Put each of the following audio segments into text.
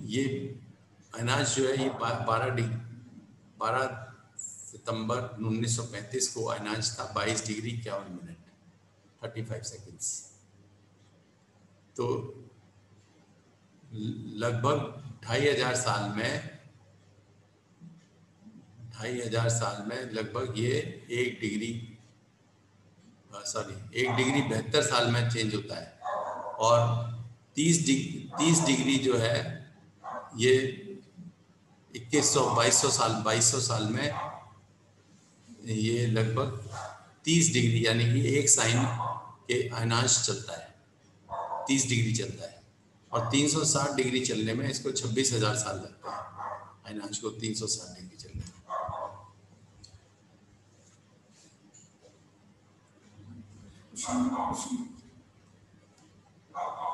ये अनाज जो है ये 12 सितंबर 1935 को अनाज था 22 डिग्री 51 मिनट 35 सेकेंड्स। तो लगभग 2500 साल में लगभग ये 1 डिग्री 72 साल में चेंज होता है। और 30 डिग्री जो है ये 2200 साल में ये लगभग 30 डिग्री यानी कि एक साइन के अनाज चलता है, 30 डिग्री चलता है। और 360 डिग्री चलने में इसको 26,000 साल लगते हैं अनाज को 360 डिग्री चलने में।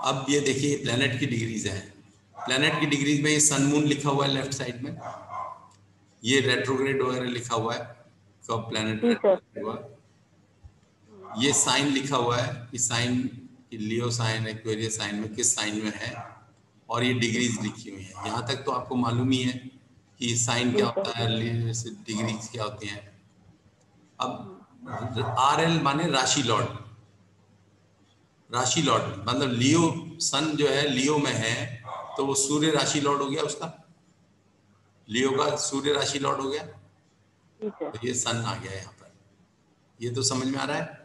अब ये देखिए प्लेनेट की डिग्रीज हैं। प्लेनेट की डिग्रीज में ये सन मून लिखा हुआ है लेफ्ट साइड में, ये रेट्रोग्रेड वगैरह लिखा हुआ है कब प्लेनेट रेट्रोग्रेड हुआ। ये साइन लिखा हुआ है कि साइन लियो साइन एक्वेरियस साइन में किस साइन में है, और ये डिग्रीज लिखी हुई है। यहाँ तक तो आपको मालूम ही है कि साइन क्या होता है, डिग्रीज क्या होती हैं। अब RL माने राशि लॉर्ड, राशि लॉर्ड मतलब लियो, सन जो है लियो में है तो वो सूर्य राशि लॉर्ड हो गया, उसका लियो का सूर्य राशि लॉर्ड हो गया। तो ये सन आ गया यहाँ पर, ये तो समझ में आ रहा है।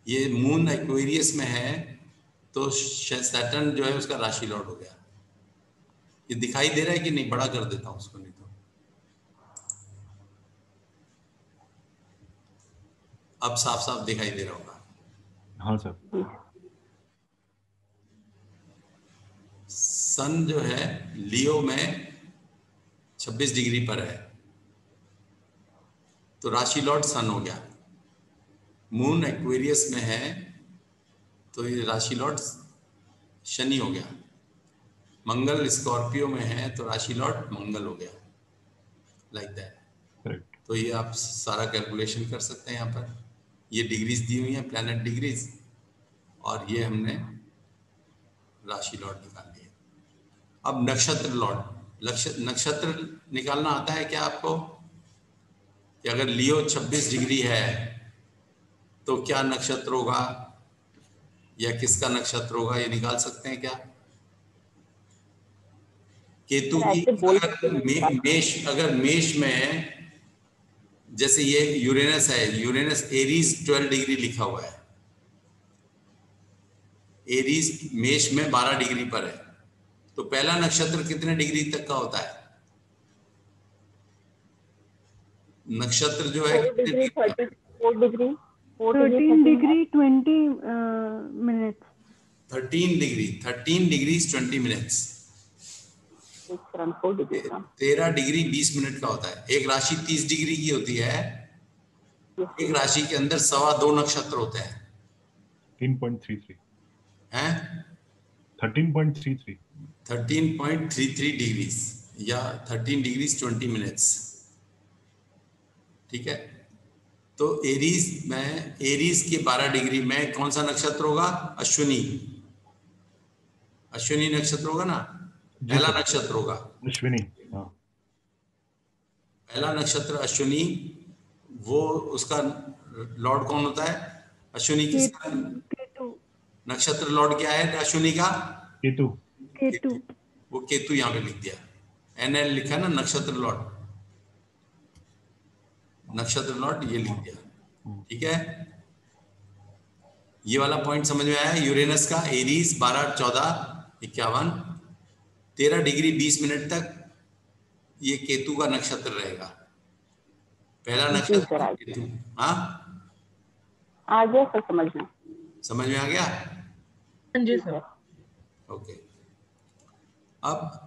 ये मून एक्वेरियस में है तो सैटर्न जो है उसका राशि लॉर्ड हो गया। ये दिखाई दे रहा है कि नहीं? बड़ा कर देता हूँ उसको, नहीं तो अब साफ साफ दिखाई दे रहा होगा। हाँ सर। सन जो है लियो में 26 डिग्री पर है तो राशि लॉर्ड सन हो गया। मून एक्वेरियस में है तो ये राशि लॉर्ड शनि हो गया। मंगल स्कॉर्पियो में है तो राशि लॉर्ड मंगल हो गया, लाइक दैट। तो ये आप सारा कैलकुलेशन कर सकते हैं। यहाँ पर ये डिग्रीज दी हुई हैं, प्लैनेट डिग्रीज, और ये हमने राशि लॉर्ड निकाल लिए। अब नक्षत्र लॉर्ड, नक्षत्र निकालना आता है क्या आपको? कि अगर लियो 26 डिग्री है तो क्या नक्षत्र होगा या किसका नक्षत्र होगा, ये निकाल सकते हैं क्या? केतु की अगर मेष में, जैसे ये यूरेनस है, यूरेनस एरीज 12 डिग्री लिखा हुआ है, एरीज मेष में 12 डिग्री पर है, तो पहला नक्षत्र कितने डिग्री तक का होता है? नक्षत्र जो है 4 degree 34 degree 13 degree 20 minutes 13 degree 20 minutes 13 degree 20 minute का होता है। एक राशि 30 डिग्री की होती है, एक राशि के अंदर 2.25 नक्षत्र होते हैं। 13.33 हैं 13.33 डिग्री या 13 डिग्री 20 मिनट्स, ठीक है। तो एरीज के 12 डिग्री में कौन सा नक्षत्र होगा? अश्विनी नक्षत्र होगा ना, पहला नक्षत्र होगा अश्विनी। हाँ, पहला नक्षत्र अश्विनी, वो उसका लॉर्ड कौन होता है? अश्विनी किसका नक्षत्र लॉर्ड क्या है अश्विनी का? केतु। वो केतु यहाँ पे लिख दिया, NL लिखा ना, नक्षत्र लॉर्ड ये लिख दिया, ठीक है। ये वाला पॉइंट समझ में आया? यूरेनस का एरीज 12, 14, 51, 13 डिग्री 20 मिनट तक ये केतु का नक्षत्र रहेगा, पहला नक्षत्र केतु। हाँ आ गया सर, समझ में आ गया? जी सर। ओके। अब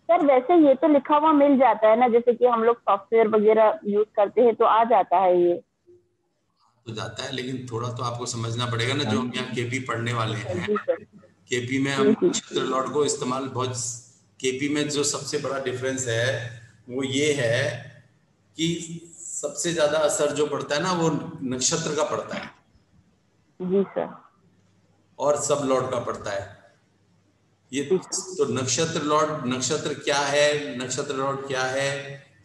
सर वैसे ये तो लिखा हुआ मिल जाता है ना, जैसे कि हम लोग सॉफ्टवेयर वगैरह यूज करते हैं तो आ जाता है, ये तो जाता है, लेकिन थोड़ा तो आपको समझना पड़ेगा ना। जो हम यहाँ केपी पढ़ने वाले हैं, केपी में हम नक्षत्र लॉर्ड को इस्तेमाल बहुत, केपी में जो सबसे बड़ा डिफरेंस है वो ये है कि सबसे ज्यादा असर जो पड़ता है ना वो नक्षत्र का पड़ता है जी सर, और सब लॉर्ड का पड़ता है। ये तो नक्षत्र लॉर्ड, नक्षत्र क्या है, नक्षत्र लॉर्ड क्या है,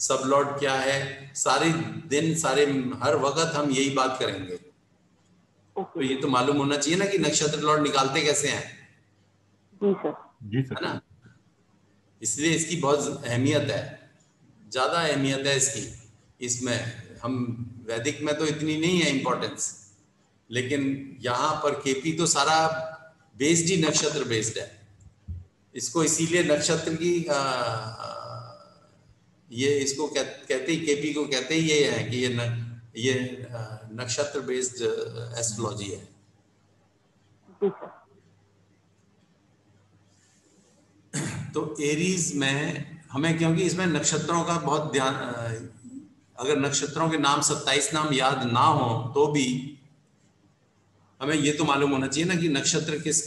सब लॉर्ड क्या है, सारे दिन सारे हर वक्त हम यही बात करेंगे। तो ये तो मालूम होना चाहिए ना कि नक्षत्र लॉर्ड निकालते कैसे हैं, जी सर। जी है सर। ना। इसलिए इसकी बहुत अहमियत है, ज्यादा अहमियत है इसकी। इसमें हम वैदिक में तो इतनी नहीं है इंपॉर्टेंस, लेकिन यहाँ पर केपी तो सारा बेस्ड ही नक्षत्र बेस्ड है। इसको इसीलिए नक्षत्र की ये इसको कहते ही, केपी को कहते ही ये है कि ये नक्षत्र बेस्ड एस्ट्रोलॉजी है। जी सर। तो एरीज में हमें, क्योंकि इसमें नक्षत्रों का बहुत ध्यान, अगर नक्षत्रों के नाम 27 नाम याद ना हो तो भी हमें ये तो मालूम होना चाहिए ना कि नक्षत्र किस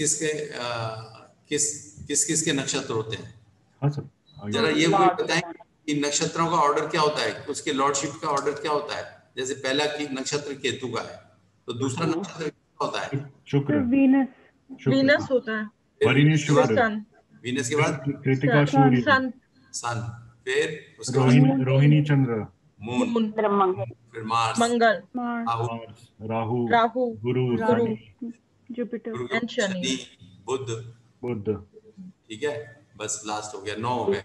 किस के नक्षत्र होते हैं। हाँ सर। जरा आगे ये कोई लॉर्ड बताएं कि नक्षत्रों का ऑर्डर क्या होता है, उसके लॉर्डशिप का ऑर्डर क्या होता है। जैसे पहला की नक्षत्र केतु का है, तो दूसरा नक्षत्र क्या होता है, शुक्र। वीनस। शुक्र वीनस होता है। फिर वरिणी वीनस के फिर बाद, शुक्र। सन। वीनस के बाद कृतिका सन। सूर्य। सन। सन, फिर उसके बाद रोहिणी रोहिणी चंद्र। Moon, moon. मंगल। फिर Mars, Mangal. Mars. Rahu, Mars Rahu Rahu. Guru Guru Shani Jupiter Guru and Shani. Shani, Budh. Budh. ठीक है, बस लास्ट हो गया, 9 हो गए।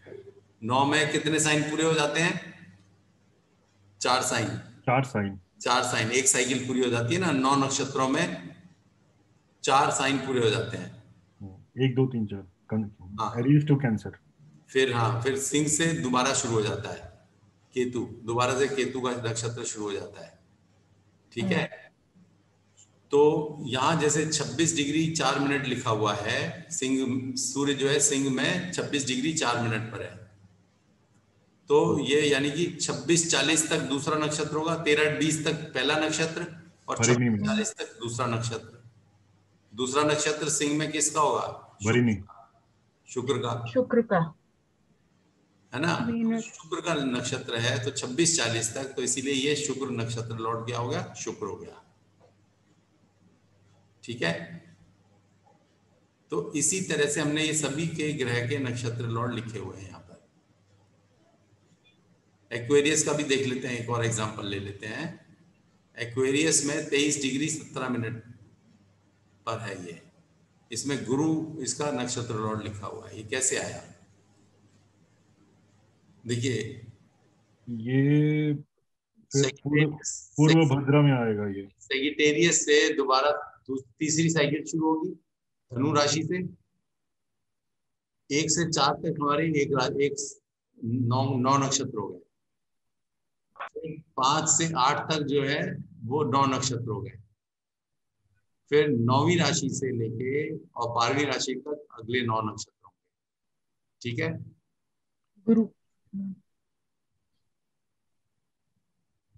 9 में कितने साइन पूरे हो जाते हैं, 4 साइन। 4 साइन। 4 साइन, एक साइकिल पूरी हो जाती है ना 9 नक्षत्रों में, 4 साइन पूरे हो जाते हैं। 1 2 3 4 हाँ, एरीज टू कैंसर। फिर हाँ, फिर सिंह से दोबारा शुरू हो जाता है केतु, दोबारा से केतु का नक्षत्र शुरू हो जाता है। ठीक है, तो यहाँ जैसे 26 डिग्री 4 मिनट लिखा हुआ है, सिंह, सूर्य जो है सिंह में 26 डिग्री 4 मिनट पर है। तो ये यानी कि 26:40 तक दूसरा नक्षत्र होगा, 13:20 तक पहला नक्षत्र, और वरिणी में। 26:40 तक दूसरा नक्षत्र। दूसरा नक्षत्र सिंह में किसका होगा, वरिणी। शुक्र का, शुक्र का। है ना। तो वीनस। शुक्र का नक्षत्र है तो 26:40 तक, तो इसीलिए ये शुक्र नक्षत्र लौट गया, हो गया शुक्र हो गया। ठीक है, तो इसी तरह से हमने ये सभी के ग्रह के नक्षत्र लॉर्ड लिखे हुए हैं यहाँ पर। एक्वेरियस का भी देख लेते हैं, एक और एग्जांपल ले लेते हैं। एक्वेरियस में 23 डिग्री 17 मिनट पर है ये, इसमें गुरु इसका नक्षत्र लॉर्ड लिखा हुआ है। ये कैसे आया, देखिए ये फिर पूर्व भद्रा में आएगा ये। सेगिटेरियस से दोबारा तीसरी साइकिल शुरू होगी धनु राशि से, 1 से 4 तक हमारे एक 9 नक्षत्र हो गए। 5 से 8 तक जो है वो 9 नक्षत्र हो गए। फिर 9वीं राशि से लेके और 12वीं राशि तक अगले 9 नक्षत्र होंगे। ठीक है, गुरु।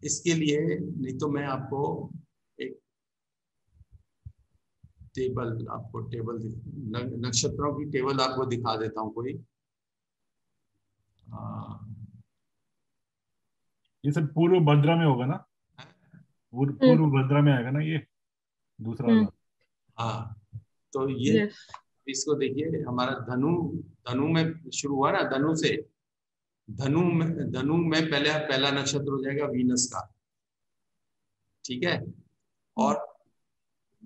इसके लिए नहीं तो मैं आपको एक टेबल, आपको टेबल नक्षत्रों की टेबल आपको दिखा देता हूं कोई। ये सब पूर्व भद्रा में होगा ना, पूर्व भद्रा में आएगा ना ये दूसरा वाला। हाँ, तो ये यस। इसको देखिए, हमारा धनु, धनु में शुरू हुआ ना, धनु से, धनु में पहला नक्षत्र हो जाएगा वीनस का। ठीक है, और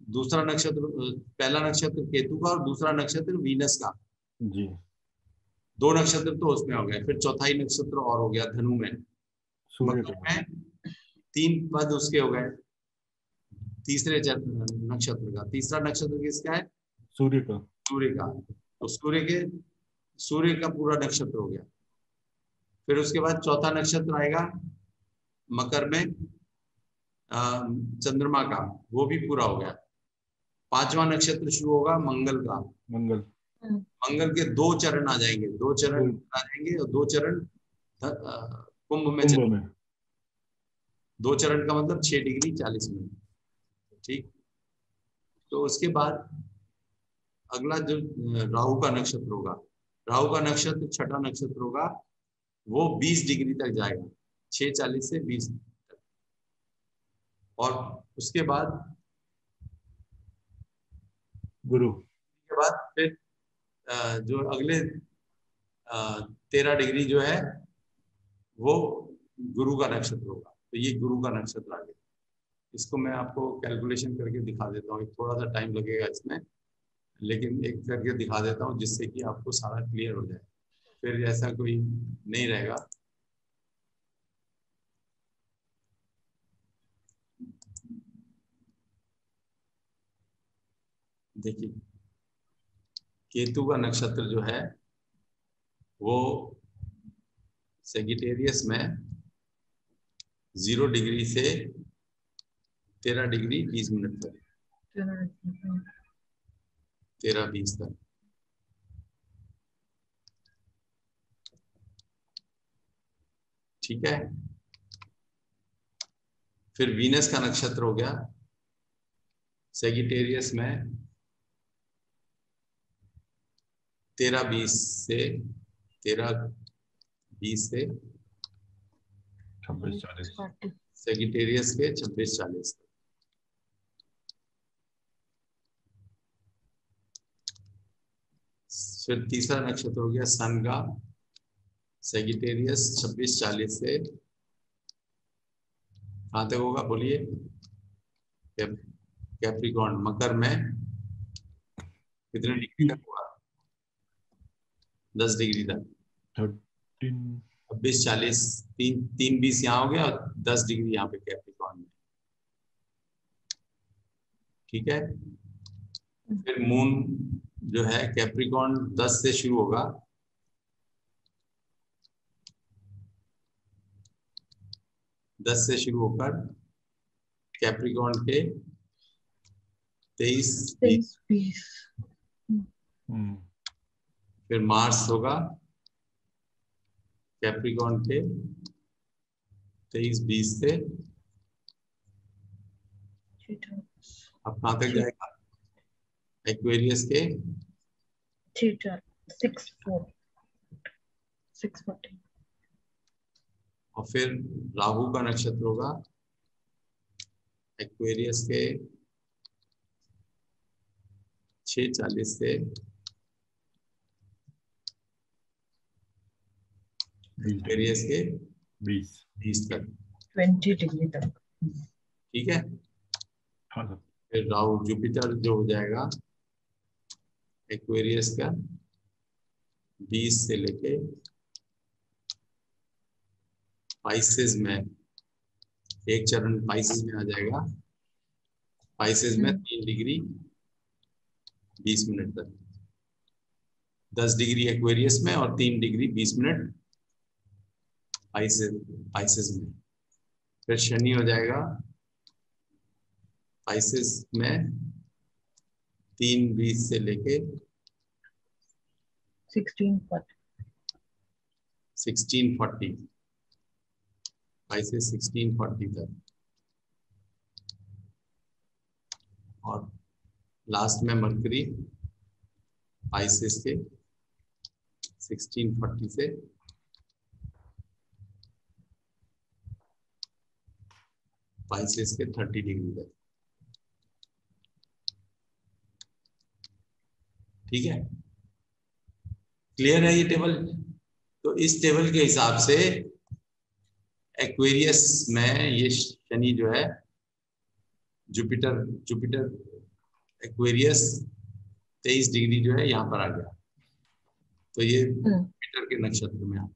दूसरा नक्षत्र, पहला नक्षत्र केतु का और दूसरा नक्षत्र वीनस का। जी। 2 नक्षत्र तो उसमें हो गए, फिर चौथाई नक्षत्र और हो गया धनु में। सूर्य मकर का। में 3 पद उसके हो गए, तीसरे नक्षत्र का। तीसरा नक्षत्र किसका है, सूर्य का। सूर्य का। तो सूर्य का पूरा नक्षत्र हो गया। फिर उसके बाद चौथा नक्षत्र आएगा मकर में चंद्रमा का, वो भी पूरा हो गया। 5वां नक्षत्र शुरू होगा मंगल का। मंगल। मंगल के 2 चरण आ जाएंगे, 2 चरण आ जाएंगे, और 2 चरण कुंभ में कुंभ में। 2 चरण का मतलब 6 डिग्री 40 मिनट। ठीक, तो उसके बाद अगला जो राहु का नक्षत्र होगा, राहु का नक्षत्र छठा नक्षत्र होगा, वो 20 डिग्री तक जाएगा, 6:40 से 20 तक। और उसके बाद गुरु। फिर जो अगले 13 डिग्री जो है वो गुरु का नक्षत्र होगा। तो ये गुरु का नक्षत्र आ गया। इसको मैं आपको कैलकुलेशन करके दिखा देता हूँ, थोड़ा सा टाइम लगेगा इसमें, लेकिन एक करके दिखा देता हूँ जिससे कि आपको सारा क्लियर हो जाए, फिर ऐसा कोई नहीं रहेगा। देखिए, केतु का नक्षत्र जो है वो सेगिटेरियस में 0 डिग्री से 13 डिग्री 20 मिनट तक, 13-20 तक। ठीक है। फिर वीनस का नक्षत्र हो गया सेगिटेरियस में 13-20 से 26-40 सेगिटेरियस के 26-40 तक। फिर तीसरा नक्षत्र हो गया सन का सेगिटेरियस 26-40 से कहाँ तक होगा बोलिए? कैप्रिकॉर्न मकर में कितने डिग्री तक होगा? 10 डिग्री तक। 26-40 3-20 यहाँ हो गया और 10 डिग्री यहाँ पे कैप्रिकॉर्न में। ठीक है। फिर मून जो है कैप्रिकॉर्न 10 से शुरू होगा, 10 से शुरू होकर कैप्रिकॉर्न के 23-20। फिर मार्स होगा कैप्रिकॉर्न के 23-20 से अब कहाँ तक जाएगा? एक्वेरियस के 6-4 और फिर राहु का नक्षत्र होगा एक्वेरियस के 6:40 से 20 के 20 तक, 20 डिग्री तक। ठीक है। हाँ सर। फिर राहु जुपिटर जो हो जाएगा एक्वेरियस का 20 से लेके पाइसेस में, एक चरण पाइसेस में आ जाएगा, पाइसेस में 3 डिग्री 20 मिनट तक, 10 डिग्री एक्वेरियस में और 3 डिग्री 20 मिनट पाइसेस में। फिर शनि हो जाएगा पाइसेस में 3:20 से लेके 16:40 पाइसेस 16:40 तक, और लास्ट में मरकरी पाइसेस के 16:40 से पाइसेस के 30 डिग्री तक। ठीक है, क्लियर है ये टेबल? तो इस टेबल के हिसाब से एक्वेरियस में ये शनि जो है जुपिटर एक्वेरियस 23 डिग्री जो है यहाँ पर आ गया, तो ये जुपिटर के नक्षत्र में आ।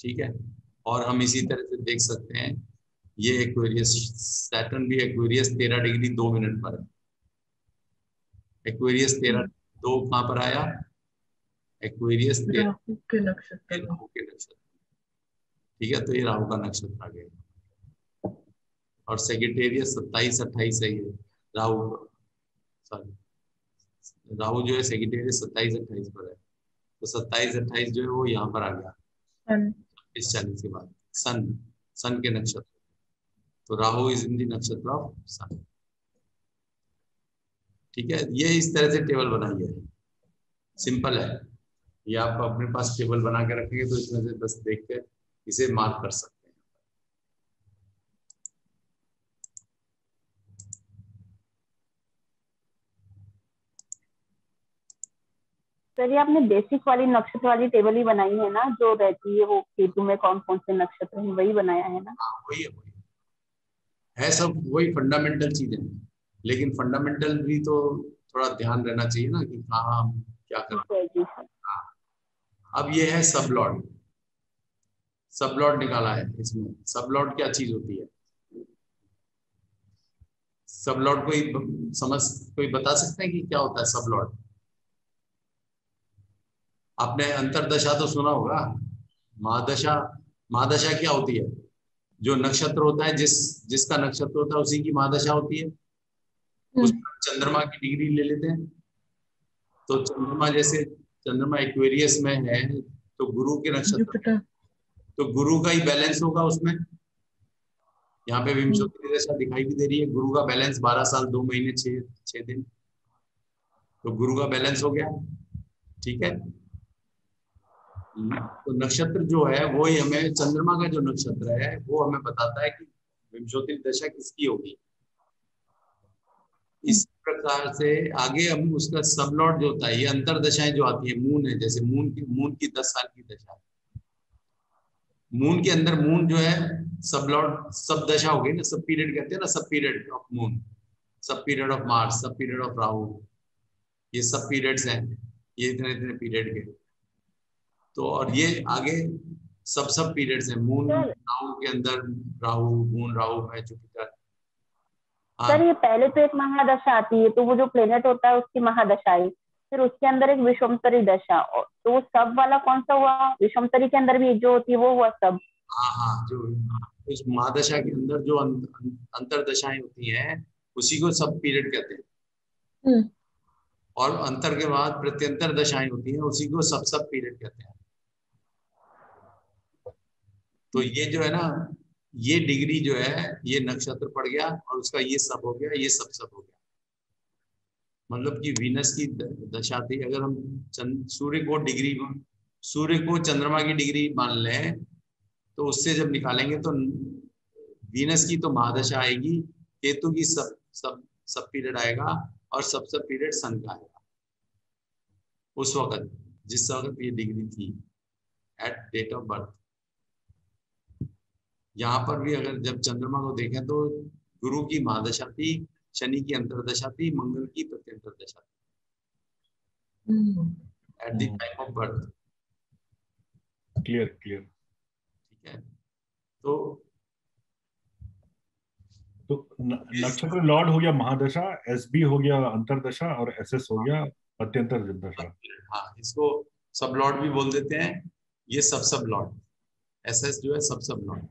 ठीक है। और हम इसी तरह से देख सकते हैं ये एक्वेरियस सैटर्न भी एक्वेरियस 13 डिग्री 2 मिनट पर है। एक्वेरियस 13:02 कहाँ पर आया? एक्वेरियस राहु के नक्षत्र। राहु के नक्षत्र। ठीक है, तो ये राहु का नक्षत्र आ गया। और सेगिटेरियस 27-28 है ये राहु, सॉरी राहु जो है सेगिटेरियस 27-28 पर है, तो 27-28 जो है वो यहाँ पर आ गया 40 के बाद सन के नक्षत्र। तो राहु इज इन द नक्षत्र ऑफ सन। ठीक है, ये इस तरह से टेबल बनाई है, सिंपल है ये। आप अपने पास टेबल बना के रखेंगे तो इसमें से बस देख के इसे मार्क कर सकते हैं। सर ये आपने बेसिक वाली नक्षत्र वाली टेबल ही बनाई है ना, जो रहती है वो केतु में कौन कौन से नक्षत्र हैं, वही बनाया है ना? हाँ वही है सब वही फंडामेंटल चीजें हैं, लेकिन फंडामेंटल भी तो थोड़ा ध्यान रहना चाहिए ना कि कहाँ हम क्या करते जी सर। हैं। हाँ, अब ये है सब लॉर्ड। सब लॉर्ड निकाला है इसमें। सब लॉर्ड क्या चीज होती है? सब लॉर्ड कोई बता सकते हैं कि क्या होता है सब लॉर्ड? आपने अंतरदशा तो सुना होगा। महादशा, महादशा क्या होती है? जो नक्षत्र होता है, जिसका नक्षत्र होता है उसी की महादशा होती है। उसमें चंद्रमा की डिग्री ले लेते हैं। तो चंद्रमा जैसे चंद्रमा एक्वेरियस में है तो गुरु के नक्षत्र, तो गुरु का ही बैलेंस होगा उसमें। यहाँ पे विंशोत्तरी दशा दिखाई भी दे रही है। गुरु का बैलेंस 12 साल 2 महीने 6 दिन, तो गुरु का बैलेंस हो गया। ठीक है, तो नक्षत्र जो है वो ही हमें, चंद्रमा का जो नक्षत्र है वो हमें बताता है कि विंशोत्तरी दशा किसकी होगी। इस प्रकार से आगे हम उसका सब लॉर्ड जो होता है, ये अंतरदशाएं जो आती है, मून है, जैसे मून की 10 साल की दशा है। मून के अंदर मून जो है सब लॉर्ड, सब दशा हो गई ना, सब पीरियड कहते हैं ना, सब पीरियड ऑफ मून, सब पीरियड ऑफ मार्स, सब पीरियड ऑफ राहु, ये सब पीरियड्स हैं, ये इतने इतने पीरियड के। तो और ये आगे सब पीरियड्स हैं। मून राहु के अंदर, मून राहु है, जुपिटर। सर ये पहले तो एक महादशा आती है, तो वो जो प्लेनेट होता है उसकी महादशा आई, फिर उसके अंदर एक विषमतरी दशा, तो वो सब वाला कौन सा हुआ? विषमतरी के अंदर भी एक जो होती है वो हुआ सब। हाँ, जो उस महादशा के अंदर जो अंतरदशाएं होती हैं उसी को सब पीरियड कहते हैं। और अंतर के बाद प्रत्यंतर दशाएं होती हैं, उसी को सब पीरियड कहते हैं। तो ये जो है ना, ये डिग्री जो है, ये नक्षत्र पड़ गया और उसका ये सब हो गया, ये सब हो गया। मतलब कि वीनस की दशा थी। अगर हम सूर्य को चंद्रमा की डिग्री मान लें, तो उससे जब निकालेंगे तो वीनस की तो महादशा आएगी, केतु की सब पीरियड आएगा, और सब पीरियड सन का आएगा। उस वक्त जिस वक्त ये डिग्री थी एट डेट ऑफ बर्थ। यहाँ पर भी अगर जब चंद्रमा को देखें तो गुरु की महादशा थी, शनि की अंतरदशा थी, मंगल की प्रत्यंतर दशा थी at the time of birth. Clear. ठीक है, तो नक्षत्र लॉर्ड हो गया महादशा, एसबी हो गया अंतरदशा, और एसएस हो गया प्रत्यंतर दशा। हाँ, इसको सब लॉर्ड भी बोल देते हैं। ये सब लॉर्ड, एसएस जो है सब लॉर्ड।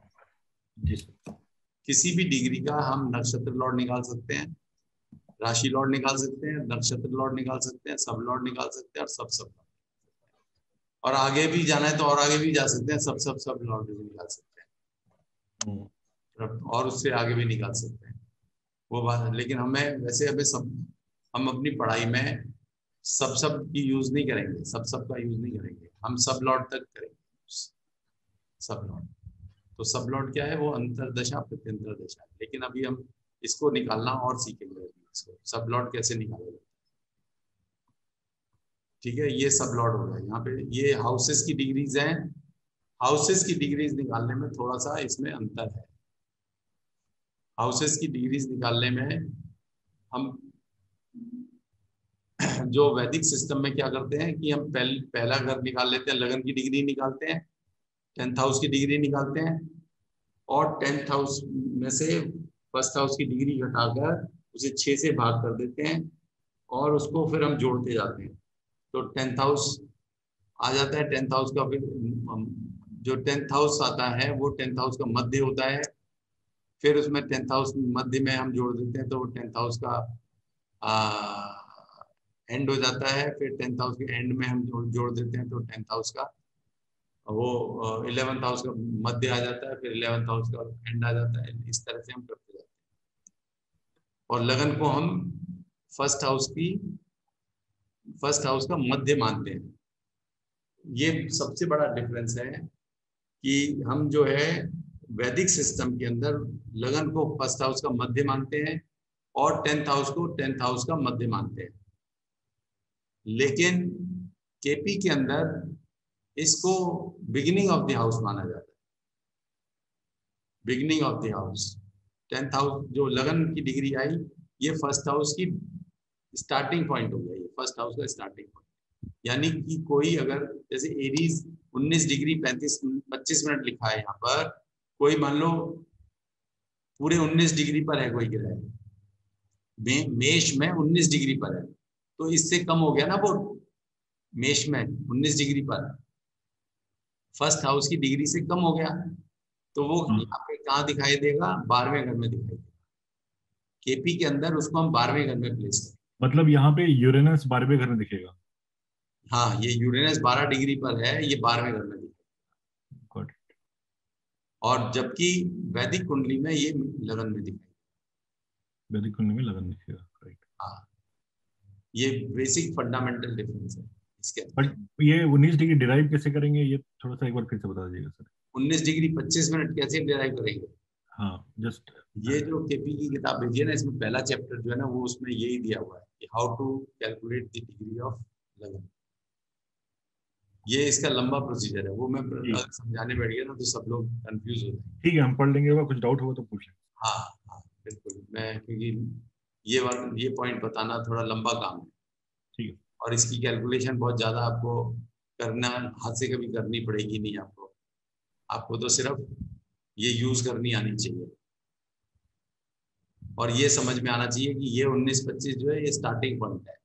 किसी भी डिग्री का हम नक्षत्र लॉर्ड निकाल सकते हैं, राशि लॉर्ड निकाल सकते हैं, नक्षत्र लॉर्ड निकाल सकते हैं, सब लॉर्ड निकाल सकते हैं, और सब लॉर्ड। और आगे भी जाना है तो और आगे भी जा सकते हैं, सब लॉर्ड भी निकाल सकते हैं, और उससे आगे भी निकाल सकते हैं, वो बात। लेकिन हम अपनी पढ़ाई में सब की यूज नहीं करेंगे, सब का यूज नहीं करेंगे, हम सब लॉर्ड तक करेंगे। सब लॉर्ड, तो सब लॉर्ड क्या है? वो अंतरदशा प्रत्यंतर दशा है। लेकिन अभी हम इसको निकालना और सीखेंगे, इसको सब लॉर्ड कैसे निकालेंगे। ठीक है, ये सब लॉर्ड हो गया। यहाँ पे ये हाउसेस की डिग्रीज हैं। हाउसेस की डिग्रीज निकालने में थोड़ा सा इसमें अंतर है। हाउसेस की डिग्रीज निकालने में हम जो वैदिक सिस्टम में क्या करते हैं कि हम पहला घर निकाल लेते हैं, लगन की डिग्री निकालते हैं, 10th हाउस की डिग्री निकालते हैं, और 10th हाउस में से फर्स्ट हाउस की डिग्री घटाकर उसे 6 से भाग कर देते हैं, और उसको फिर हम जोड़ते जाते हैं। तो 10th हाउस आ जाता है। 10th हाउस का फिर जो 10th हाउस आता है वो 10th हाउस का मध्य होता है। फिर उसमें 10th हाउस मध्य में हम जोड़ देते हैं, तो वो 10th हाउस का एंड हो जाता है। फिर 10th हाउस के एंड में हम जोड़ देते हैं, तो 10th हाउस का वो 11th हाउस का मध्य आ जाता है, फिर 11th हाउस का एंड आ जाता है। इस तरह से हम करते जाते हैं। और लगन को हम फर्स्ट हाउस का मध्य मानते हैं। ये सबसे बड़ा डिफरेंस है कि हम जो है वैदिक सिस्टम के अंदर लगन को फर्स्ट हाउस का मध्य मानते हैं, और 10th हाउस को 10th हाउस का मध्य मानते हैं। लेकिन केपी के अंदर इसको बिगिनिंग ऑफ द हाउस माना जाता है, beginning of the house. 10th house जो लगन की डिग्री आई, ये फर्स्ट हाउस की स्टार्टिंग पॉइंट हो गया, ये फर्स्ट हाउस का स्टार्टिंग पॉइंट। यानी कि कोई अगर जैसे एरीज 19 डिग्री 25 मिनट लिखा है यहाँ पर, कोई मान लो पूरे 19 डिग्री पर है कोई ग्रह, मेष में 19 डिग्री पर है, तो इससे कम हो गया ना वो, मेष में 19 डिग्री पर फर्स्ट हाउस की डिग्री से कम हो गया, तो वो यहाँ पे कहाँ दिखाई देगा, 12वें घर में दिखाई देगा। केपी के अंदर उसको हम 12वें घर में प्लेस करें। मतलब यहाँ पे यूरेनस 12वें घर में दिखेगा। हाँ, ये यूरेनस 12 डिग्री पर है, ये 12वें घर में दिखेगा। और जबकि वैदिक कुंडली में ये लगन में दिखेगा, वैदिक कुंडली में लगन दिखेगा, राइट। हाँ, ये बेसिक फंडामेंटल डिफरेंस है इसके। बट ये 19 डिग्री डिराइव कैसे करेंगे, ये थोड़ा सा एक बार फिर से बता दीजिएगा सर। 19 डिग्री 25 मिनट कैसे डिराइव करेंगे? हाँ, जस्ट ये जो केपी की किताब भेजी है ना, इसमें पहला चैप्टर जो है ना, वो उसमें यही दिया हुआ है कि how to calculate the degree of lagan. ये इसका लंबा प्रोसीजर है, वो मैं समझाने बैठ गया ना तो सब लोग कंफ्यूज हो जाएंगे। ठीक है, हम पढ़ लेंगे, कुछ डाउट होगा तो पूछ लेंगे। हाँ हाँ बिल्कुल, मैं क्योंकि ये पॉइंट बताना थोड़ा लंबा काम है। ठीक है। और इसकी कैलकुलेशन बहुत ज्यादा आपको करना हाथ से कभी करनी पड़ेगी नहीं आपको तो सिर्फ ये यूज करनी आनी चाहिए और ये समझ में आना चाहिए कि ये 19-25 जो है ये स्टार्टिंग पॉइंट है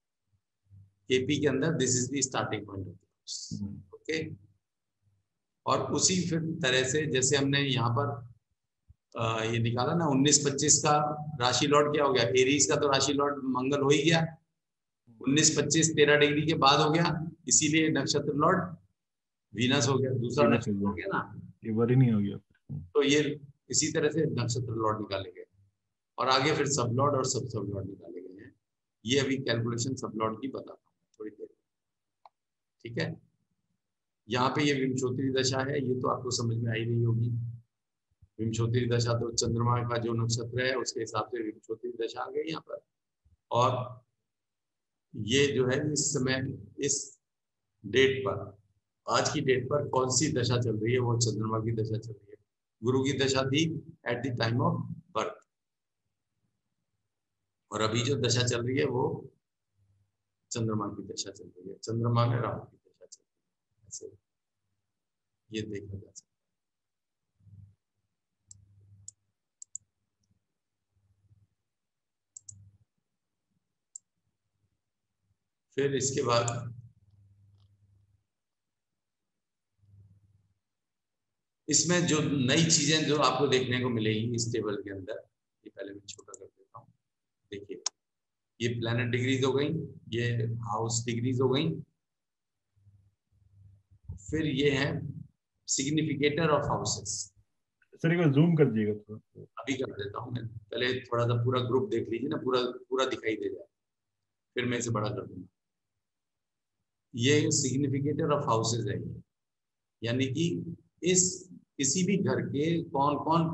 केपी के अंदर, this is the starting point. Okay, और उसी फिर तरह से जैसे हमने यहाँ पर ये निकाला ना 19-25 का राशि लॉर्ड क्या हो गया, एरीज का तो राशि लॉर्ड मंगल हो ही गया, 19-25 13 डिग्री के बाद हो गया, इसीलिए नक्षत्र लॉर्ड वीनस हो गया, दूसरा नक्षत्र हो गया ना, ये वरी नहीं हो गया। तो ये इसी तरह से नक्षत्र लॉर्ड निकाले गए और आगे फिर सब लॉर्ड और सब लॉर्ड निकाले गए हैं। ये अभी कैलकुलेशन सब लॉर्ड की बताता हूँ थोड़ी देर, ठीक है। यहाँ पे ये विंशोत्तरी दशा है, ये तो आपको समझ में आ ही रही होगी। विंशोत्तरी दशा तो चंद्रमा का जो नक्षत्र है उसके हिसाब से विंशोत्तरी दशा आ गई यहाँ पर। और ये जो है इस समय इस डेट पर, आज की डेट पर कौन सी दशा चल रही है, वो चंद्रमा की दशा चल रही है। गुरु की दशा थी at the time of birth, और अभी जो दशा चल रही है वो चंद्रमा की दशा चल रही है, चंद्रमा में राहु की दशा चल रही है। ऐसे ये देखा जा सकता है। फिर इसके बाद इसमें जो नई चीजें जो आपको देखने को मिलेगी इस टेबल के अंदर, ये पहले मैं छोटा कर देता हूँ। देखिए, ये प्लैनेट डिग्रीज हो गई, ये हाउस डिग्रीज हो गई, फिर ये है सिग्निफिकेटर ऑफ हाउसेस। सर एक बार जूम कर दीजिएगा थोड़ा। अभी कर देता हूँ मैं, पहले थोड़ा सा पूरा ग्रुप देख लीजिए ना, पूरा दिखाई दे जाए, फिर मैं इसे बड़ा कर दूंगा। ये सिग्निफिकेटर ऑफ हाउसेस है, यानी कि इस किसी भी घर के कौन कौन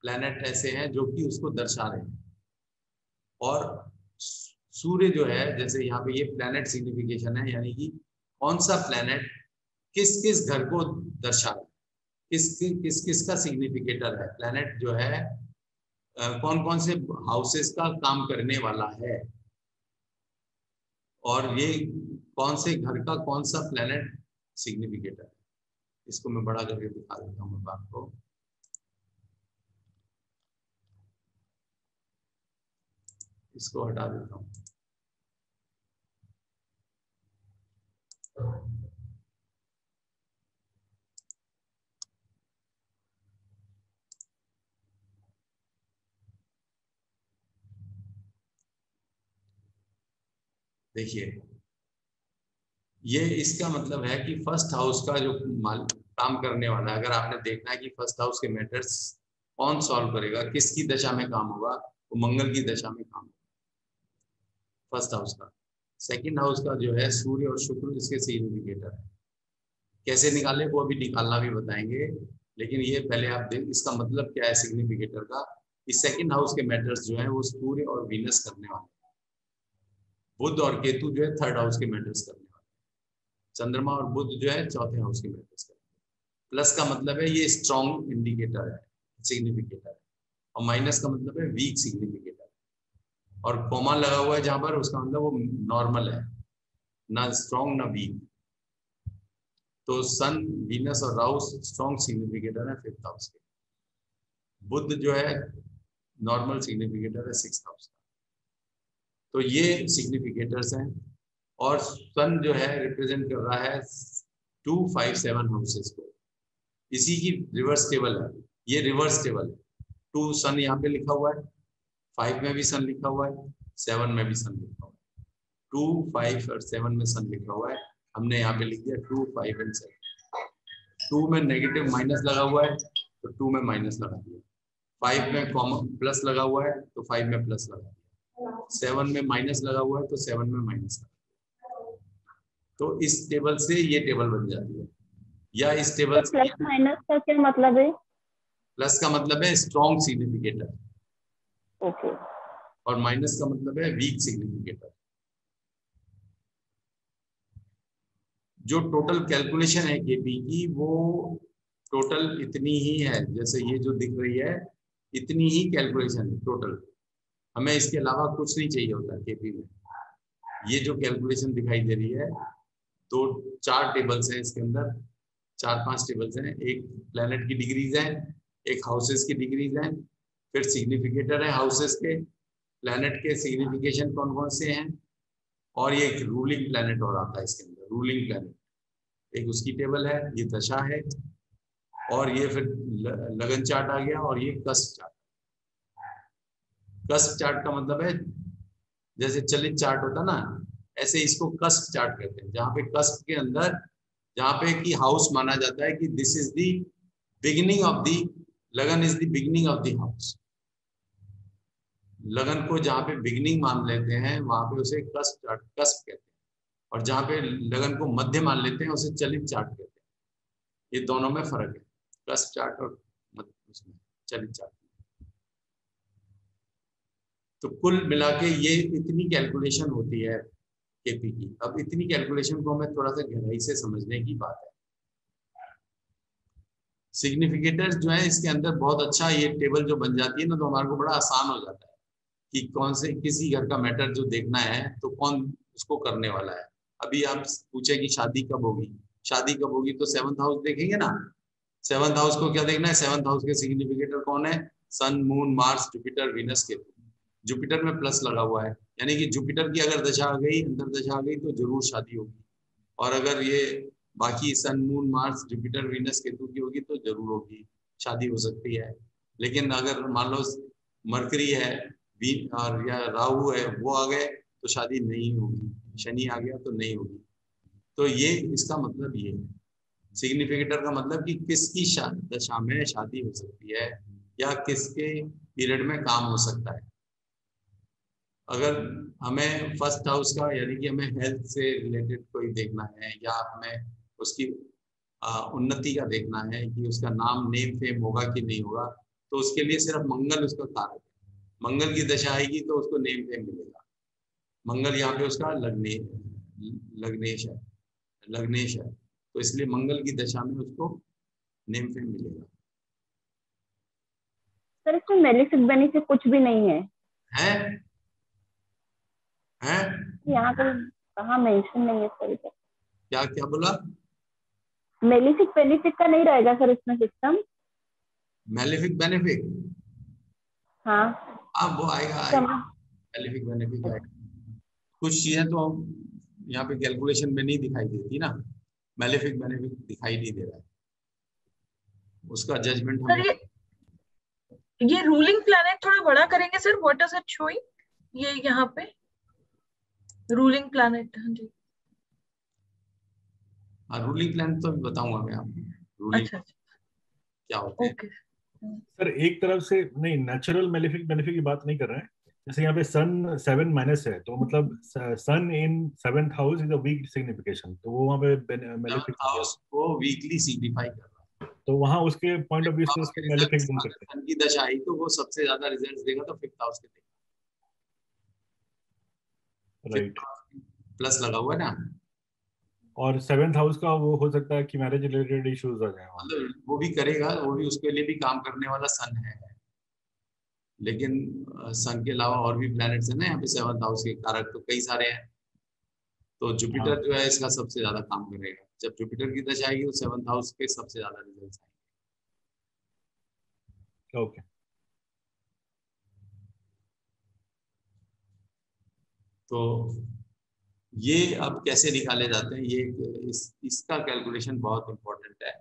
प्लैनेट ऐसे हैं जो कि उसको दर्शा रहे हैं। और सूर्य जो है, जैसे यहाँ पे ये प्लैनेट सिग्निफिकेशन है, यानी कि कौन सा प्लैनेट किस किस घर को दर्शा रहा है, किस किस का सिग्निफिकेटर है, प्लैनेट जो है कौन कौन से हाउसेस का काम करने वाला है, और ये कौन से घर का कौन सा प्लैनेट सिग्निफिकेटर है। इसको मैं बड़ा करके दिखा देता हूँ आपको। इसको हटा देता हूँ। देखिए, ये इसका मतलब है कि फर्स्ट हाउस का जो काम करने वाला है, अगर आपने देखना है कि फर्स्ट हाउस के मैटर्स कौन सॉल्व करेगा, किसकी दशा में काम होगा, वो मंगल की दशा में काम होगा फर्स्ट हाउस का। सेकंड हाउस का जो है सूर्य और शुक्र, इसके सिग्निफिकेटर है। कैसे निकाले वो अभी निकालना भी बताएंगे, लेकिन ये पहले आप देख इसका मतलब क्या है सिग्निफिकेटर का। इस सेकंड हाउस के मैटर्स जो है वो सूर्य और वीनस करने वाले हैं, बुध और केतु जो है थर्ड हाउस के मैटर्स करने वाले हैं। चंद्रमा और बुध जो है चौथे हाउस के मैट्रिक्स का। प्लस का मतलब है ये स्ट्रॉन्ग इंडिकेटर है, सिग्निफिकेटर है, और माइनस का मतलब है वीक सिग्निफिकेटर, और कॉमा लगा हुआ है जहां पर उसका मतलब वो नॉर्मल है, ना स्ट्रॉन्ग ना वीक। तो सन, वीनस और राहु स्ट्रॉन्ग सिग्निफिकेटर है 5th हाउस के। बुध जो है नॉर्मल सिग्निफिकेटर है 6th हाउस का। तो ये सिग्निफिकेटर्स हैं। और सन जो है रिप्रेजेंट कर रहा है 2, 5, 7 हाउसेस को। इसी की रिवर्स टेबल है, ये रिवर्स टेबल है। 2 सन यहाँ पे लिखा हुआ है, 5 में भी सन लिखा हुआ है, 7 में भी सन लिखा हुआ है। 2, 5 और 7 में सन लिखा हुआ है, हमने यहाँ पे लिख दिया 2, 5 एंड 7। 2 में नेगेटिव माइनस लगा हुआ है तो 2 में माइनस लगा दिया, 5 में कॉमन प्लस लगा हुआ है तो 5 में प्लस लगा दिया, 7 में माइनस लगा हुआ है तो 7 में माइनस लगा दिया। तो इस टेबल से ये टेबल बन जाती है। या इस टेबल तो प्लस माइनस का क्या मतलब है? प्लस का मतलब है स्ट्रॉन्ग सिग्निफिकेटर, ओके। और माइनस का मतलब है वीक सिग्निफिकेटर। जो टोटल कैलकुलेशन है केपी की, वो टोटल इतनी ही है, जैसे ये जो दिख रही है इतनी ही कैलकुलेशन है टोटल। हमें इसके अलावा कुछ नहीं चाहिए होता केपी में। ये जो कैलकुलेशन दिखाई दे रही है, 4 टेबल्स हैं इसके अंदर, 4-5 टेबल्स हैं। एक प्लैनेट की डिग्रीज है, एक हाउसेस की डिग्रीज है, फिर सिग्निफिकेटर है हाउसेस के, प्लैनेट के सिग्निफिकेशन कौन कौन से हैं, और ये एक रूलिंग प्लैनेट और आता है इसके अंदर, रूलिंग प्लैनेट एक उसकी टेबल है, ये दशा है, और ये फिर लगन चार्ट आ गया, और ये कस्प चार्ट। कस्प चार्ट का मतलब है जैसे चलित चार्ट होता ना, ऐसे इसको कस्प चार्ट कहते हैं, जहाँ पे कस्प के अंदर, जहाँ पे कि हाउस माना जाता है कि this is the beginning of the lagan, is the beginning of the house. लगन को जहाँ पे बिगिनिंग मान लेते हैं वहां पे उसे कस्प चार्ट, कस्प कहते हैं, और जहाँ पे लगन को मध्य मान लेते हैं उसे चलित चार्ट कहते हैं। ये दोनों में फर्क है, कस्प चार्ट और उसमें चलित चार्ट। तो कुल मिला के ये इतनी कैलकुलेशन होती है केपी की। अब इतनी कैलकुलेशन को हमें थोड़ा सा गहराई से समझने की बात है। सिग्निफिकेटर्स जो है इसके अंदर बहुत अच्छा, ये टेबल जो बन जाती है ना, तो हमारे को बड़ा आसान हो जाता है कि कौन से किसी घर का मैटर जो देखना है तो कौन उसको करने वाला है। अभी आप पूछे कि शादी कब होगी, शादी कब होगी, तो 7th हाउस देखेंगे ना। 7th हाउस को क्या देखना है, 7th हाउस के सिग्निफिकेटर कौन है, sun, moon, Mars, Jupiter, Venus, Ketu. Jupiter में प्लस लगा हुआ है, यानी कि जुपिटर की अगर दशा आ गई, अंतर दशा आ गई, तो जरूर शादी होगी। और अगर ये बाकी sun, moon, Mars, Jupiter, Venus, Ketu की होगी तो जरूर होगी, शादी हो सकती है। लेकिन अगर मान लो मरकरी है, और या राहु है, वो आ गए तो शादी नहीं होगी, शनि आ गया तो नहीं होगी। तो ये इसका मतलब ये है सिग्निफिकेटर का मतलब कि किसकी दशा में शादी हो सकती है या किसके पीरियड में काम हो सकता है। अगर हमें फर्स्ट हाउस का, यानी कि हमें हेल्थ से रिलेटेड कोई देखना है, या हमें उसकी उन्नति का देखना है कि उसका नाम, नेम फेम होगा कि नहीं होगा, तो उसके लिए सिर्फ मंगल उसका कारक है। मंगल की दशा आएगी तो उसको नेम फेम मिलेगा। मंगल यहाँ पे उसका लग्नेश है, तो इसलिए मंगल की दशा में उसको नेम फेम मिलेगा। सर इसमें मेलिफिक बेनिफिट कुछ भी नहीं है? है यहाँ पर कहाँ मेंशन नहीं है सर। क्या क्या बोला? मेलिफिक बेनिफिट का नहीं रहेगा सर इसमें सिस्टम? मेलिफिक बेनिफिट, हाँ वो आएगा मेलिफिक बेनिफिट आएगा। कुछ चीजें तो यहाँ पे कैलकुलेशन में नहीं दिखाई देती ना, मेलिफिक बेनिफिट दिखाई नहीं दे रहा है, उसका जजमेंट सर ये रूलिंग प्लैनेट थोड़ा बड़ा करेंगे sir, what is it showing ये यहाँ पे रूलिंग प्लैनेट? हाँ जी, रूलिंग प्लान तो बताऊंगा मैं आपको, रूलिंग अच्छा क्या होते हैं। ओके सर एक तरफ से नहीं, नेचुरल मेलिफिक बेनिफिट की बात नहीं कर रहे हैं। जैसे यहाँ पे सन 7 माइनस है, तो मतलब sun in 7th house is a weak signification, तो वो वहाँ पे मेलिफिक हो गया। हाउस को वीकली सिग्निफाई कर रहा है, तो वहाँ उसके पॉइंट ऑफ व्यू से हाउस उसको के मेलिफिक रिजल्ट्स, बोल सकते हैं। सन की दशा आई तो वो सबसे ज्यादा रिजल्ट्स देगा तो 5th हाउस के देगा। राइट, प्लस लगा हुआ है ना, और 7th हाउस का वो हो सकता है कि मैरिज रिलेटेड इश्यूज आ जाए। मतलब वो भी करेगा, वो भी उसके लिए भी काम करने वाला सन है, लेकिन सन के अलावा और भी प्लैनेट्स हैं ना यहाँ पे 7th हाउस के कारक तो कई सारे हैं। तो जुपिटर जो है इसका सबसे ज्यादा काम करेगा। जब जुपिटर की दशा आएगी तो 7th हाउस के सबसे ज्यादा रिजल्ट आएंगे। ओके। तो ये अब कैसे निकाले जाते हैं, ये इसका कैलकुलेशन बहुत इंपॉर्टेंट है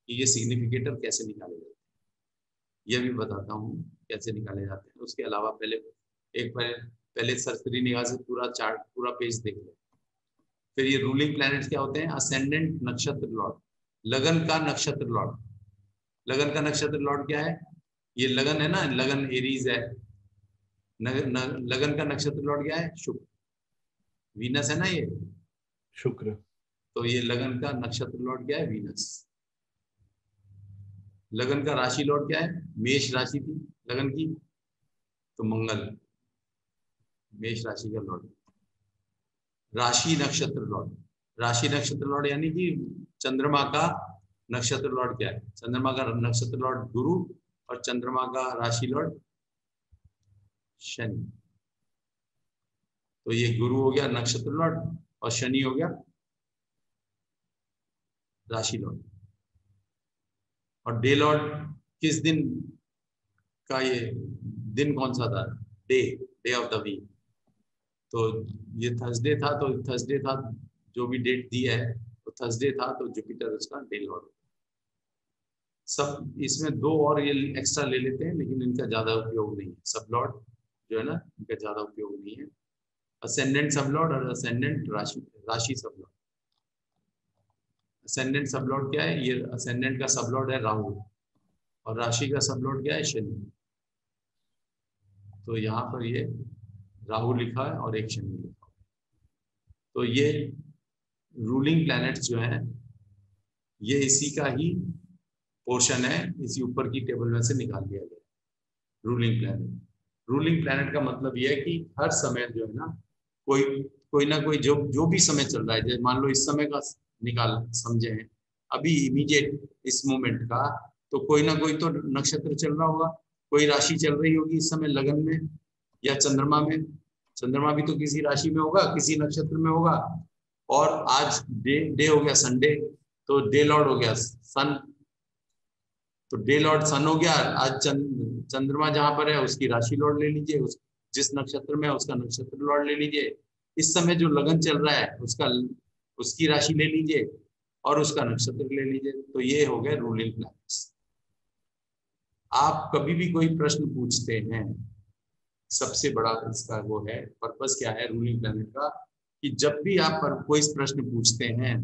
कि ये सिग्निफिकेटर कैसे निकाले जाते हैं, ये भी बताता हूँ कैसे निकाले जाते हैं। उसके अलावा पहले सरसरी निगाह से पूरा चार्ट, पूरा पेज देख लें। फिर ये रूलिंग प्लैनेट्स क्या होते हैं? असेंडेंट नक्षत्र लॉर्ड, लगन का नक्षत्र लॉर्ड। लगन का नक्षत्र लॉर्ड क्या है? ये लगन है ना, लगन एरीज है। लगन का नक्षत्र लॉर्ड क्या है? शुक्र, वीनस है ना ये, शुक्र। तो ये लगन का नक्षत्र लॉर्ड क्या है? वीनस। लगन का राशि लॉर्ड क्या है? मेष राशि थी लगन की, तो मंगल मेष राशि का लॉर्ड। राशि नक्षत्र लॉर्ड, राशि नक्षत्र लॉर्ड यानी कि चंद्रमा का नक्षत्र लॉर्ड क्या है? चंद्रमा का नक्षत्र लॉर्ड गुरु और चंद्रमा का राशि लॉर्ड शनि। तो ये गुरु हो गया नक्षत्र लॉर्ड और शनि हो गया राशि लॉर्ड। और डे लॉर्ड किस दिन का, ये दिन कौन सा था? Day of the week. तो ये थर्सडे था, तो थर्सडे था, जो भी डेट दी है तो थर्सडे था, तो जुपिटर उसका डे लॉर्ड। सब इसमें दो और ये एक्स्ट्रा ले लेते हैं, लेकिन इनका ज्यादा उपयोग नहीं है। सब लॉर्ड जो है ना, इनका ज्यादा उपयोग नहीं है। असेंडेंट सब लॉर्ड और असेंडेंट राशि सब लॉर्ड। असेंडेंट सब लॉर्ड क्या है? ये असेंडेंट का सब लॉर्ड है राहु और राशि का सब लॉर्ड क्या है? शनि। तो यहाँ पर ये राहु लिखा है और एक शनि लिखा है। तो ये रूलिंग प्लैनेट्स जो है ये इसी का ही पोर्शन है, इसी ऊपर की टेबल में से निकाल दिया गया रूलिंग प्लैनेट। रूलिंग प्लैनेट का मतलब ये है कि हर समय जो है ना, कोई ना कोई जो भी समय चल रहा है, जैसे मान लो इस समय का निकाल समझे हैं अभी इमीडिएट इस मोमेंट का, तो कोई ना कोई तो नक्षत्र चल रहा होगा, कोई राशि चल रही होगी इस समय लगन में या चंद्रमा में। चंद्रमा भी तो किसी राशि में होगा, किसी नक्षत्र में होगा। और आज डे हो गया संडे, तो डे लॉर्ड हो गया सन, तो डे लॉर्ड सन हो गया। आज चंद्रमा जहां पर है उसकी राशि लॉर्ड ले लीजिए, जिस नक्षत्र में है उसका नक्षत्र लॉर्ड ले लीजिए। इस समय जो लगन चल रहा है उसकी राशि ले लीजिए और उसका नक्षत्र ले लीजिए। तो ये हो गए रूलिंग प्लैनेट्स। आप कभी भी कोई प्रश्न पूछते हैं, सबसे बड़ा इसका वो है पर्पस क्या है रूलिंग प्लैनेट का, कि जब भी आप कोई प्रश्न पूछते हैं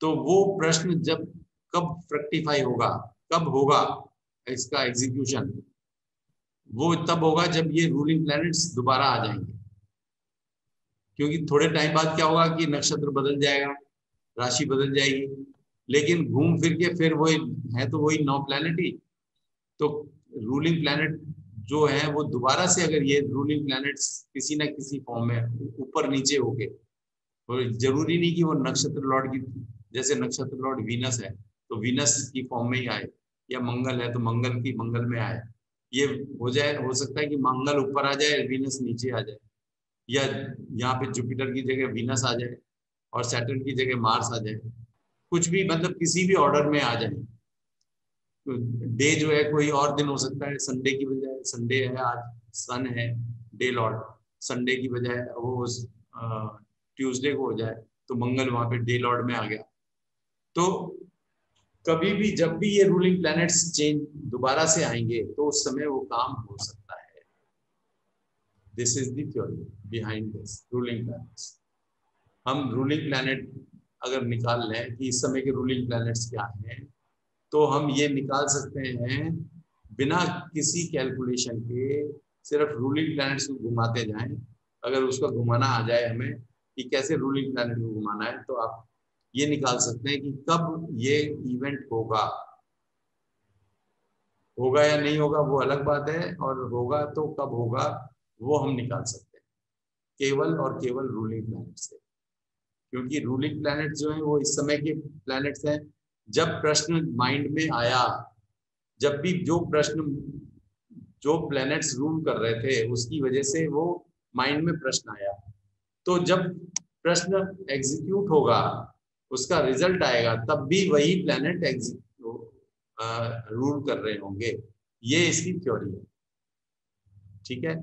तो वो प्रश्न जब कब फ्रक्टिफाई होगा, कब होगा इसका एग्जीक्यूशन, वो तब होगा जब ये रूलिंग प्लैनेट्स दोबारा आ जाएंगे। क्योंकि थोड़े टाइम बाद क्या होगा कि नक्षत्र बदल जाएगा, राशि बदल जाएगी, लेकिन घूम फिर के फिर वही है, तो वही 9 प्लैनेट ही। तो रूलिंग प्लैनेट जो है वो दोबारा से, अगर ये रूलिंग प्लैनेट्स किसी ना किसी फॉर्म में ऊपर नीचे हो गए, तो जरूरी नहीं कि वो नक्षत्र लॉर्ड की, जैसे नक्षत्र लॉर्ड वीनस है तो वीनस की फॉर्म में ही आए, या मंगल है तो मंगल में आए। ये हो सकता है कि मंगल ऊपर आ जाए, वीनस नीचे आ जाए, या यहाँ पे जुपिटर की जगह वीनस आ जाए और सैटर्न की जगह मार्स आ जाए, कुछ भी, मतलब किसी भी ऑर्डर में आ जाए। डे जो है कोई और दिन हो सकता है, संडे की बजाय, संडे है आज, सन है डे लॉर्ड, संडे की बजाय वो ट्यूसडे को हो जाए तो मंगल वहां पे डे लॉर्ड में आ गया। तो कभी भी जब भी ये रूलिंग प्लैनेट्स चेंज दोबारा से आएंगे तो उस समय वो काम हो सकता है। This is the theory behind this ruling planets. हम रूलिंग प्लैनेट अगर निकाल लें कि इस समय के रूलिंग प्लैनेट्स क्या हैं, तो हम ये निकाल सकते हैं बिना किसी कैलकुलेशन के, सिर्फ रूलिंग प्लैनेट्स को घुमाते जाएं। अगर उसका घुमाना आ जाए हमें कि कैसे रूलिंग प्लैनेट को घुमाना है, तो आप ये निकाल सकते हैं कि कब ये इवेंट होगा या नहीं होगा वो अलग बात है, और होगा तो कब होगा वो हम निकाल सकते हैं केवल और केवल रूलिंग प्लैनेट से। क्योंकि रूलिंग प्लैनेट जो है वो इस समय के प्लैनेट्स हैं। जब प्रश्न माइंड में आया, जब भी जो प्लैनेट्स रूल कर रहे थे उसकी वजह से वो माइंड में प्रश्न आया, तो जब प्रश्न एग्जीक्यूट होगा, उसका रिजल्ट आएगा, तब भी वही प्लैनेट रूल कर रहे होंगे। ये इसकी थ्योरी है, ठीक है।